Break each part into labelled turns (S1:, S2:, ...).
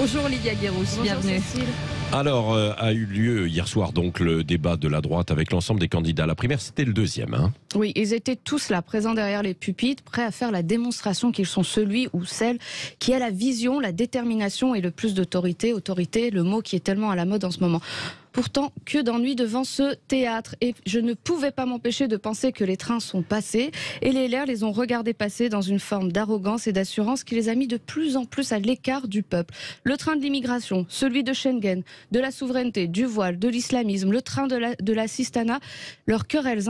S1: Bonjour Lydia Guérousse,
S2: Bonjour
S1: bienvenue.
S2: Cécile.
S3: Alors, a eu lieu hier soir donc le débat de la droite avec l'ensemble des candidats. La primaire, c'était le deuxième.
S1: Oui, ils étaient tous là, présents derrière les pupitres, prêts à faire la démonstration qu'ils sont celui ou celle qui a la vision, la détermination et le plus d'autorité. Autorité, le mot qui est tellement à la mode en ce moment. Pourtant, que d'ennui devant ce théâtre. Et je ne pouvais pas m'empêcher de penser que les trains sont passés. Et les LR les ont regardés passer dans une forme d'arrogance et d'assurance qui les a mis de plus en plus à l'écart du peuple. Le train de l'immigration, celui de Schengen, de la souveraineté, du voile, de l'islamisme, le train de la Sistana, leurs querelles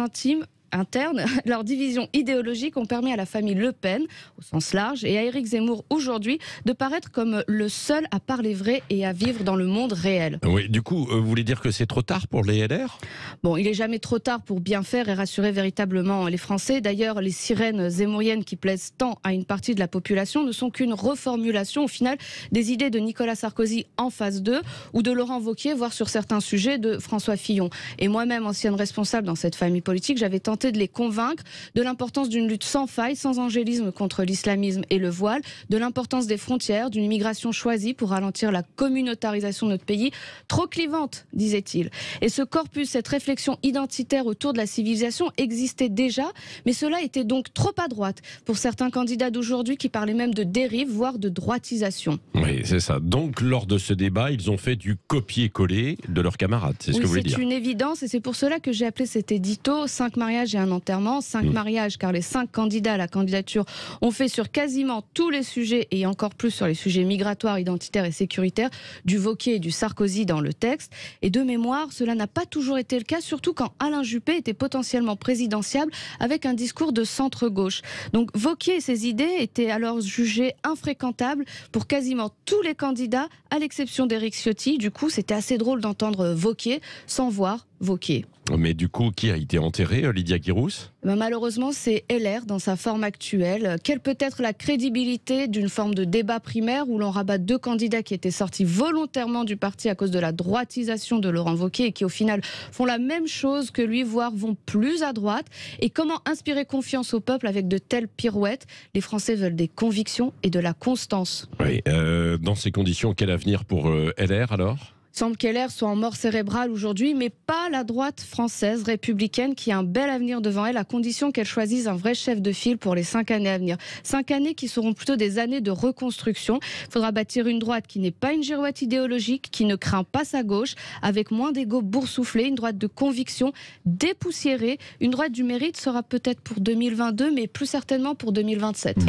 S1: internes, leur division idéologique ont permis à la famille Le Pen, au sens large, et à Éric Zemmour aujourd'hui, de paraître comme le seul à parler vrai et à vivre dans le monde réel.
S3: Oui, du coup, vous voulez dire que c'est trop tard pour les LR ?
S1: Bon, il est jamais trop tard pour bien faire et rassurer véritablement les Français. D'ailleurs, les sirènes zémouriennes qui plaisent tant à une partie de la population ne sont qu'une reformulation, au final, des idées de Nicolas Sarkozy en phase 2 ou de Laurent Wauquiez, voire sur certains sujets de François Fillon. Et moi-même, ancienne responsable dans cette famille politique, j'avais tenté de les convaincre de l'importance d'une lutte sans faille, sans angélisme contre l'islamisme et le voile, de l'importance des frontières, d'une immigration choisie pour ralentir la communautarisation de notre pays, trop clivante, disait-il. Et ce corpus, cette réflexion identitaire autour de la civilisation existait déjà, mais cela était donc trop à droite pour certains candidats d'aujourd'hui qui parlaient même de dérive, voire de droitisation.
S3: Oui, c'est ça. Donc, lors de ce débat, ils ont fait du copier-coller de leurs camarades. C'est ce que vous voulez dire.
S1: C'est une évidence et c'est pour cela que j'ai appelé cet édito 5 mariages et un enterrement. 5 mariages car les 5 candidats à la candidature ont fait sur quasiment tous les sujets et encore plus sur les sujets migratoires, identitaires et sécuritaires, du Wauquiez et du Sarkozy dans le texte. Et de mémoire, cela n'a pas toujours été le cas, surtout quand Alain Juppé était potentiellement présidentiable avec un discours de centre-gauche. Donc Wauquiez et ses idées étaient alors jugées infréquentables pour quasiment tous les candidats, à l'exception d'Éric Ciotti. Du coup, c'était assez drôle d'entendre Wauquiez sans voir Wauquiez.
S3: Mais du coup, qui a été enterré, Lydia Guérousse ?
S1: Malheureusement, c'est LR dans sa forme actuelle. Quelle peut être la crédibilité d'une forme de débat primaire où l'on rabat 2 candidats qui étaient sortis volontairement du parti à cause de la droitisation de Laurent Wauquiez et qui au final font la même chose que lui, voire vont plus à droite? Et comment inspirer confiance au peuple avec de telles pirouettes? Les Français veulent des convictions et de la constance.
S3: Oui. Dans ces conditions, quel avenir pour LR alors ?
S1: Il semble qu'LR soit en mort cérébrale aujourd'hui, mais pas la droite française républicaine qui a un bel avenir devant elle, à condition qu'elle choisisse un vrai chef de file pour les 5 années à venir. 5 années qui seront plutôt des années de reconstruction. Il faudra bâtir une droite qui n'est pas une girouette idéologique, qui ne craint pas sa gauche, avec moins d'égo boursouflé, une droite de conviction dépoussiérée. Une droite du mérite sera peut-être pour 2022, mais plus certainement pour 2027.